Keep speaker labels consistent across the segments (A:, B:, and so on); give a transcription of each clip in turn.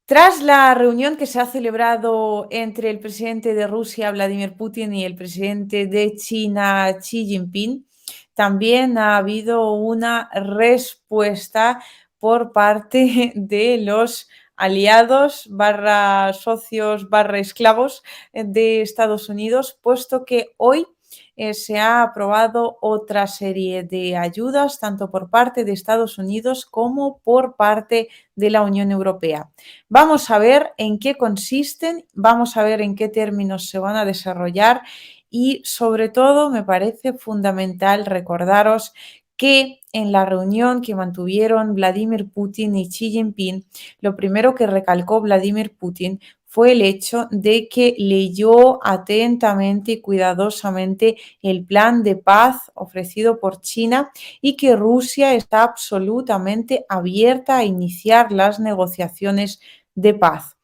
A: Tras la reunión que se ha celebrado entre el presidente de Rusia, Vladimir Putin, y el presidente de China, Xi Jinping, también ha habido una respuesta por parte de los aliados barra socios barra esclavos de Estados Unidos, puesto que hoy se ha aprobado otra serie de ayudas, tanto por parte de Estados Unidos como por parte de la Unión Europea. Vamos a ver en qué consisten, vamos a ver en qué términos se van a desarrollar y sobre todo me parece fundamental recordaros que en la reunión que mantuvieron Vladimir Putin y Xi Jinping, lo primero que recalcó Vladimir Putin fue el hecho de que leyó atentamente y cuidadosamente el plan de paz ofrecido por China y que Rusia está absolutamente abierta a iniciar las negociaciones de paz.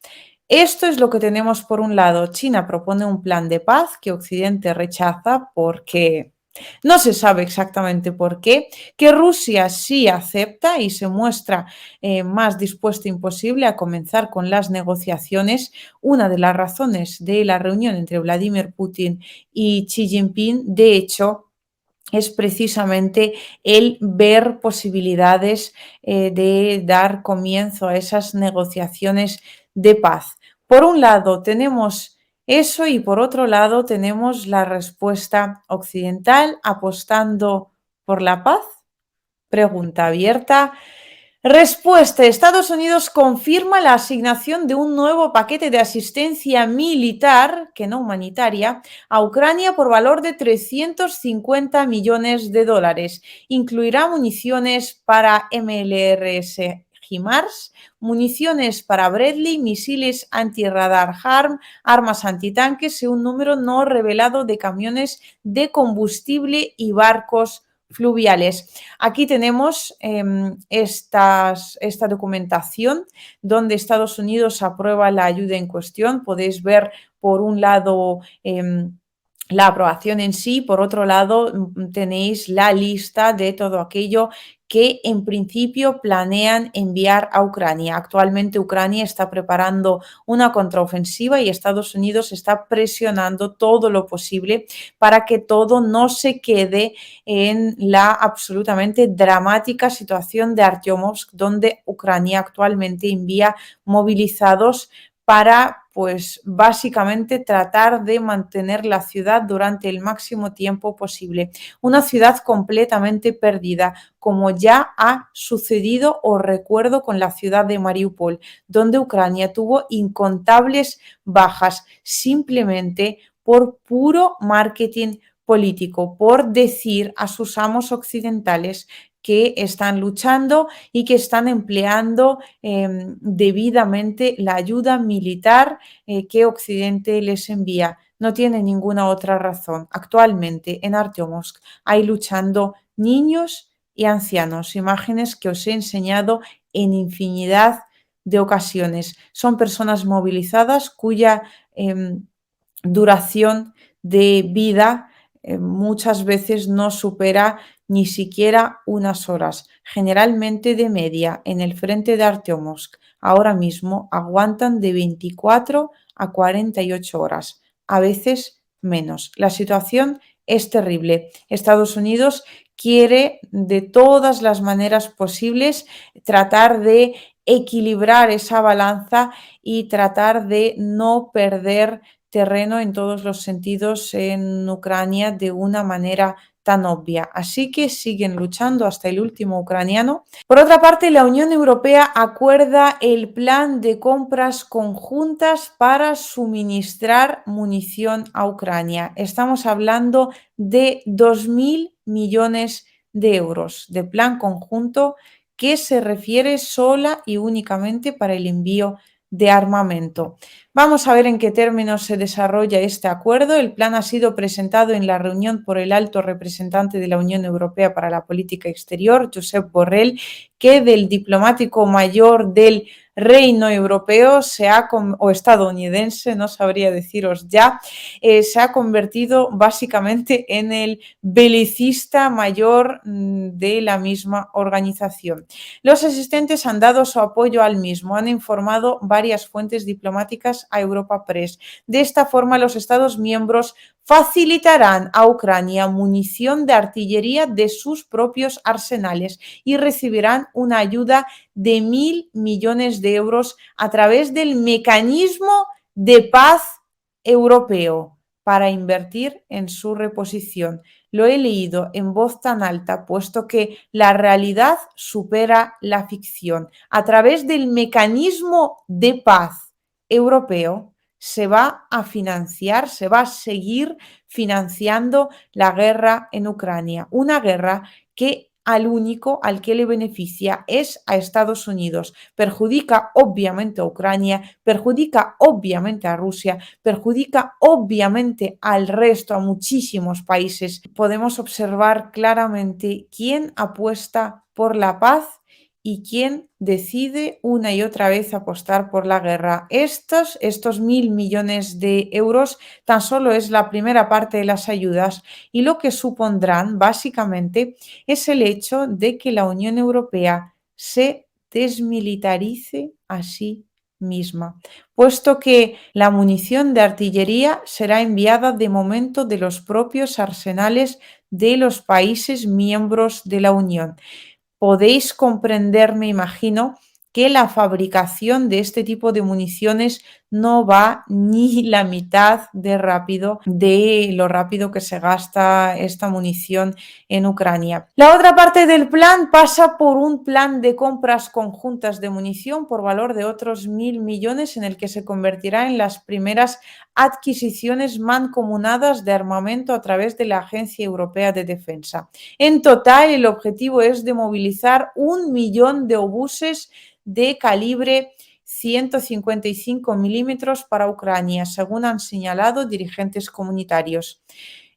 A: Esto es lo que tenemos por un lado. China propone un plan de paz que Occidente rechaza porque no se sabe exactamente por qué, que Rusia sí acepta y se muestra más dispuesta imposible a comenzar con las negociaciones. Una de las razones de la reunión entre Vladimir Putin y Xi Jinping, de hecho, es precisamente el ver posibilidades de dar comienzo a esas negociaciones de paz. Por un lado tenemos eso y por otro lado tenemos la respuesta occidental apostando por la paz. Pregunta abierta. Respuesta. Estados Unidos confirma la asignación de un nuevo paquete de asistencia militar, que no humanitaria, a Ucrania por valor de 350 millones de dólares. Incluirá municiones para MLRS HIMARS, municiones para Bradley, misiles antirradar HARM, armas antitanques y un número no revelado de camiones de combustible y barcos fluviales. Aquí tenemos esta documentación donde Estados Unidos aprueba la ayuda en cuestión. Podéis ver por un lado la aprobación en sí, por otro lado tenéis la lista de todo aquello que en principio planean enviar a Ucrania. Actualmente Ucrania está preparando una contraofensiva y Estados Unidos está presionando todo lo posible para que todo no se quede en la absolutamente dramática situación de Artyomovsk, donde Ucrania actualmente envía movilizados para, pues, básicamente tratar de mantener la ciudad durante el máximo tiempo posible. Una ciudad completamente perdida, como ya ha sucedido, os recuerdo, con la ciudad de Mariupol, donde Ucrania tuvo incontables bajas simplemente por puro marketing político, por decir a sus amos occidentales que están luchando y que están empleando debidamente la ayuda militar que Occidente les envía. No tiene ninguna otra razón. Actualmente en Artyomovsk hay luchando niños y ancianos, imágenes que os he enseñado en infinidad de ocasiones. Son personas movilizadas cuya duración de vida muchas veces no supera ni siquiera unas horas. Generalmente de media en el frente de Artyomovsk ahora mismo aguantan de 24 a 48 horas, a veces menos. La situación es terrible. Estados Unidos quiere de todas las maneras posibles tratar de equilibrar esa balanza y tratar de no perder terreno en todos los sentidos en Ucrania de una manera tan obvia. Así que siguen luchando hasta el último ucraniano. Por otra parte, la Unión Europea acuerda el plan de compras conjuntas para suministrar munición a Ucrania. Estamos hablando de 2.000 millones de euros de plan conjunto que se refiere sola y únicamente para el envío de armamento. Vamos a ver en qué términos se desarrolla este acuerdo. El plan ha sido presentado en la reunión por el alto representante de la Unión Europea para la Política Exterior, Josep Borrell, que del diplomático mayor del Reino Europeo o estadounidense, no sabría deciros ya, se ha convertido básicamente en el belicista mayor de la misma organización. Los asistentes han dado su apoyo al mismo, han informado varias fuentes diplomáticas a Europa Press. De esta forma, los Estados miembros facilitarán a Ucrania munición de artillería de sus propios arsenales y recibirán una ayuda de 1.000 millones de euros a través del mecanismo de paz europeo para invertir en su reposición. Lo he leído en voz tan alta, puesto que la realidad supera la ficción. A través del mecanismo de paz europeo se va a financiar, se va a seguir financiando la guerra en Ucrania, una guerra que al único al que le beneficia es a Estados Unidos. Perjudica obviamente a Ucrania, perjudica obviamente a Rusia, perjudica obviamente al resto, a muchísimos países. Podemos observar claramente quién apuesta por la paz y quién decide una y otra vez apostar por la guerra. Estos 1.000 millones de euros tan solo es la primera parte de las ayudas y lo que supondrán básicamente es el hecho de que la Unión Europea se desmilitarice a sí misma, puesto que la munición de artillería será enviada de momento de los propios arsenales de los países miembros de la Unión. Podéis comprender, me imagino, que la fabricación de este tipo de municiones no va ni la mitad de lo rápido que se gasta esta munición en Ucrania. La otra parte del plan pasa por un plan de compras conjuntas de munición por valor de otros 1.000 millones en el que se convertirá en las primeras adquisiciones mancomunadas de armamento a través de la Agencia Europea de Defensa. En total, el objetivo es de movilizar 1 millón de obuses de calibre 155 milímetros para Ucrania, según han señalado dirigentes comunitarios.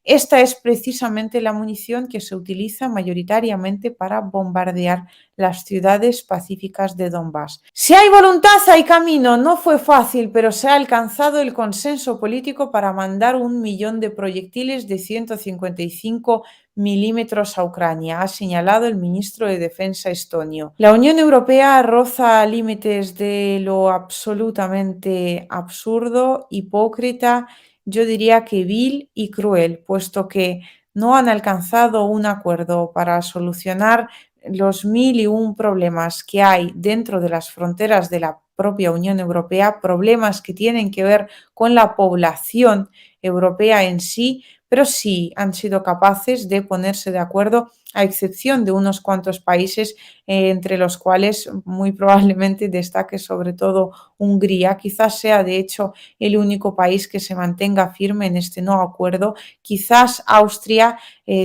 A: Esta es precisamente la munición que se utiliza mayoritariamente para bombardear las ciudades pacíficas de Donbass. Si hay voluntad, hay camino. No fue fácil, pero se ha alcanzado el consenso político para mandar 1 millón de proyectiles de 155 milímetros a Ucrania, ha señalado el ministro de Defensa estonio. La Unión Europea roza límites de lo absolutamente absurdo, hipócrita, yo diría que vil y cruel, puesto que no han alcanzado un acuerdo para solucionar los 1.001 problemas que hay dentro de las fronteras de la propia Unión Europea, problemas que tienen que ver con la población europea en sí, pero sí han sido capaces de ponerse de acuerdo, a excepción de unos cuantos países, entre los cuales muy probablemente destaque sobre todo Hungría. Quizás sea de hecho el único país que se mantenga firme en este no acuerdo. Quizás Austria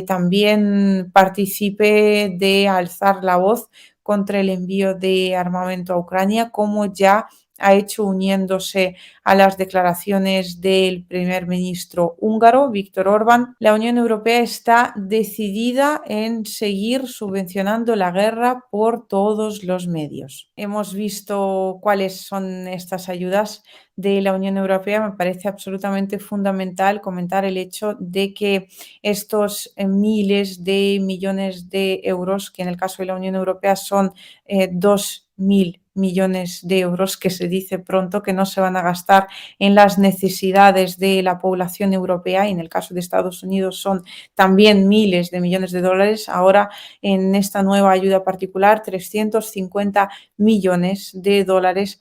A: también participe de alzar la voz contra el envío de armamento a Ucrania, como ya ha hecho uniéndose a las declaraciones del primer ministro húngaro, Viktor Orbán. La Unión Europea está decidida en seguir subvencionando la guerra por todos los medios. Hemos visto cuáles son estas ayudas de la Unión Europea. Me parece absolutamente fundamental comentar el hecho de que estos miles de millones de euros, que en el caso de la Unión Europea son 2.000 millones de euros, que se dice pronto que no se van a gastar en las necesidades de la población europea, y en el caso de Estados Unidos son también miles de millones de dólares. Ahora, en esta nueva ayuda particular, 350 millones de dólares,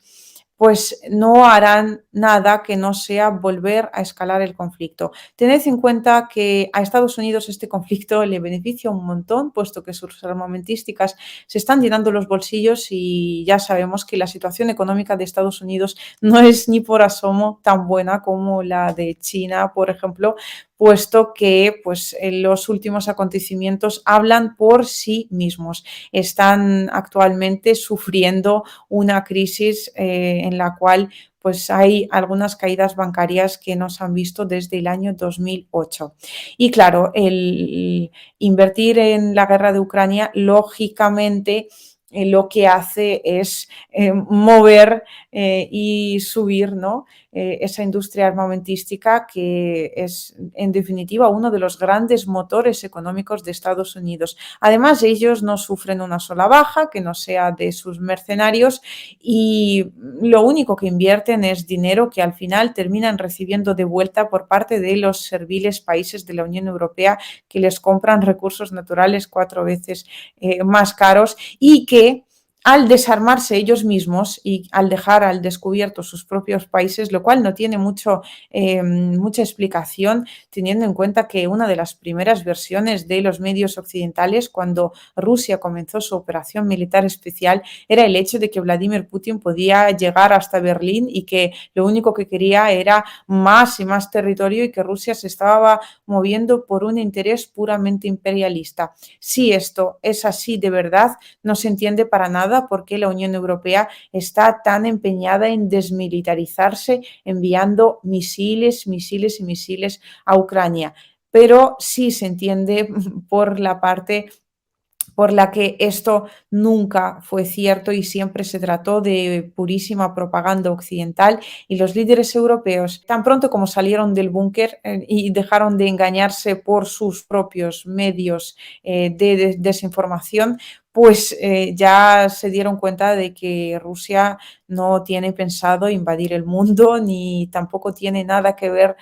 A: pues no harán nada que no sea volver a escalar el conflicto. Tened en cuenta que a Estados Unidos este conflicto le beneficia un montón, puesto que sus armamentísticas se están llenando los bolsillos y ya sabemos que la situación económica de Estados Unidos no es ni por asomo tan buena como la de China, por ejemplo, puesto que pues, los últimos acontecimientos hablan por sí mismos. Están actualmente sufriendo una crisis en la cual pues hay algunas caídas bancarias que no se han visto desde el año 2008. Y claro, el invertir en la guerra de Ucrania, lógicamente, lo que hace es mover y subir, ¿no? Esa industria armamentística que es, en definitiva, uno de los grandes motores económicos de Estados Unidos. Además, ellos no sufren una sola baja que no sea de sus mercenarios y lo único que invierten es dinero que al final terminan recibiendo de vuelta por parte de los serviles países de la Unión Europea que les compran recursos naturales 4 veces más caros y que al desarmarse ellos mismos y al dejar al descubierto sus propios países, lo cual no tiene mucha explicación, teniendo en cuenta que una de las primeras versiones de los medios occidentales, cuando Rusia comenzó su operación militar especial, era el hecho de que Vladimir Putin podía llegar hasta Berlín y que lo único que quería era más y más territorio y que Rusia se estaba moviendo por un interés puramente imperialista. Si esto es así de verdad, no se entiende para nada por qué la Unión Europea está tan empeñada en desmilitarizarse, enviando misiles, misiles y misiles a Ucrania. Pero sí se entiende por la parte por la que esto nunca fue cierto y siempre se trató de purísima propaganda occidental y los líderes europeos, tan pronto como salieron del búnker y dejaron de engañarse por sus propios medios de desinformación, pues ya se dieron cuenta de que Rusia no tiene pensado invadir el mundo ni tampoco tiene nada que ver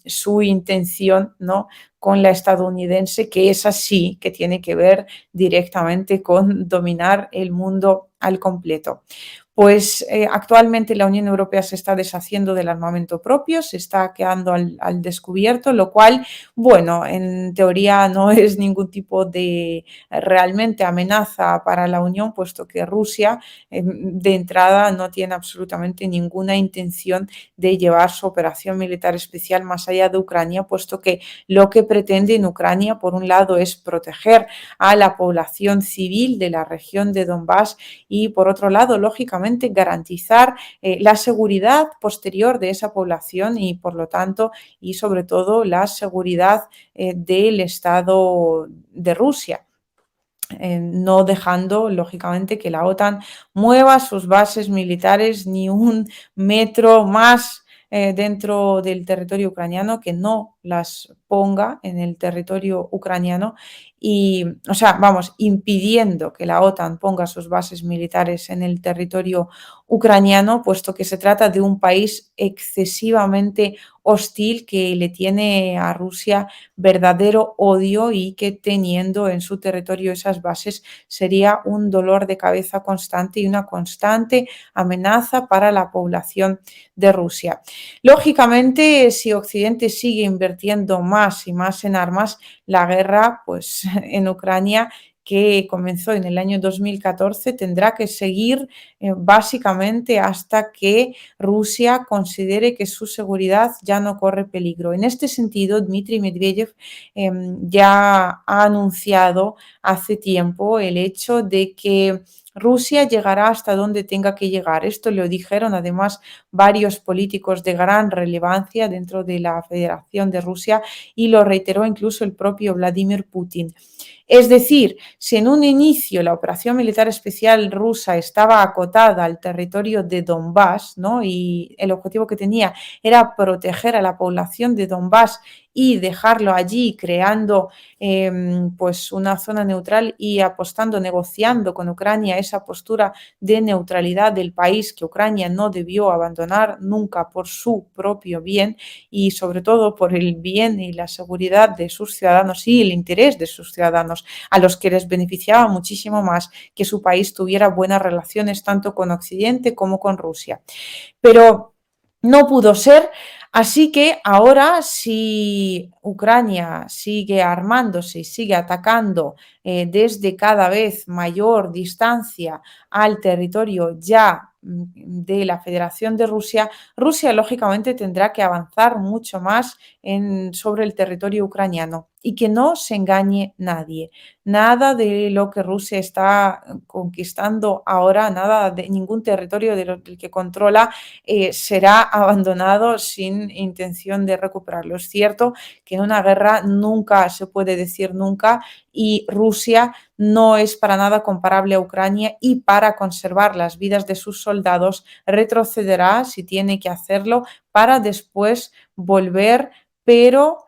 A: su intención, ¿no?, con la estadounidense, que es así, que tiene que ver directamente con dominar el mundo al completo. Pues actualmente la Unión Europea se está deshaciendo del armamento propio, se está quedando al descubierto, lo cual, bueno, en teoría no es ningún tipo de realmente amenaza para la Unión, puesto que Rusia de entrada no tiene absolutamente ninguna intención de llevar su operación militar especial más allá de Ucrania, puesto que lo que pretende en Ucrania, por un lado, es proteger a la población civil de la región de Donbass y, por otro lado, lógicamente, garantizar la seguridad posterior de esa población y, por lo tanto, y sobre todo, la seguridad del Estado de Rusia. No dejando, lógicamente, que la OTAN mueva sus bases militares ni un metro más dentro del territorio ucraniano, que no las ponga en el territorio ucraniano y, o sea, vamos, impidiendo que la OTAN ponga sus bases militares en el territorio ucraniano, puesto que se trata de un país excesivamente hostil que le tiene a Rusia verdadero odio y que teniendo en su territorio esas bases sería un dolor de cabeza constante y una constante amenaza para la población de Rusia. Lógicamente, si Occidente sigue invirtiendo más y más en armas, la guerra, pues en Ucrania, que comenzó en el año 2014, tendrá que seguir básicamente hasta que Rusia considere que su seguridad ya no corre peligro. En este sentido, Dmitry Medvedev ya ha anunciado hace tiempo el hecho de que Rusia llegará hasta donde tenga que llegar. Esto lo dijeron además varios políticos de gran relevancia dentro de la Federación de Rusia y lo reiteró incluso el propio Vladimir Putin. Es decir, si en un inicio la operación militar especial rusa estaba acotada al territorio de Donbass, ¿no?, y el objetivo que tenía era proteger a la población de Donbass y dejarlo allí creando pues una zona neutral y apostando, negociando con Ucrania esa postura de neutralidad del país que Ucrania no debió abandonar nunca por su propio bien y sobre todo por el bien y la seguridad de sus ciudadanos y el interés de sus ciudadanos, a los que les beneficiaba muchísimo más que su país tuviera buenas relaciones tanto con Occidente como con Rusia. Pero no pudo ser, así que ahora si Ucrania sigue armándose y sigue atacando desde cada vez mayor distancia al territorio ya de la Federación de Rusia, Rusia lógicamente tendrá que avanzar mucho más sobre el territorio ucraniano. y que no se engañe nadie. Nada de lo que Rusia está conquistando ahora, nada de ningún territorio del que controla será abandonado sin intención de recuperarlo. Es cierto que en una guerra nunca se puede decir nunca y Rusia no es para nada comparable a Ucrania y para conservar las vidas de sus soldados retrocederá si tiene que hacerlo para después volver, pero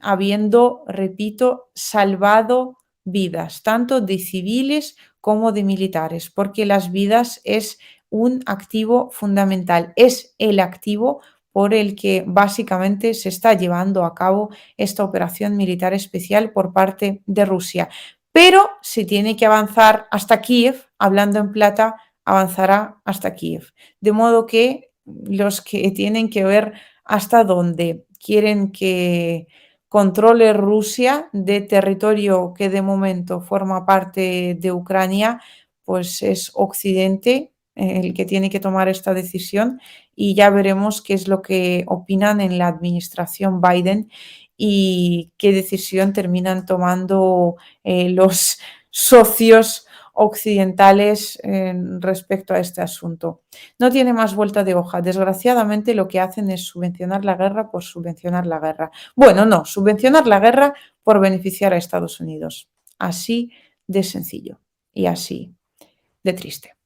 A: habiendo, repito, salvado vidas, tanto de civiles como de militares, porque las vidas es un activo fundamental, es el activo por el que básicamente se está llevando a cabo esta operación militar especial por parte de Rusia. Pero si tiene que avanzar hasta Kiev, hablando en plata, avanzará hasta Kiev. De modo que los que tienen que ver hasta dónde quieren que controle Rusia de territorio que de momento forma parte de Ucrania, pues es Occidente el que tiene que tomar esta decisión y ya veremos qué es lo que opinan en la administración Biden y qué decisión terminan tomando los socios occidentales respecto a este asunto. No tiene más vuelta de hoja. Desgraciadamente lo que hacen es subvencionar la guerra por subvencionar la guerra. Bueno, no, subvencionar la guerra por beneficiar a Estados Unidos. Así de sencillo y así de triste.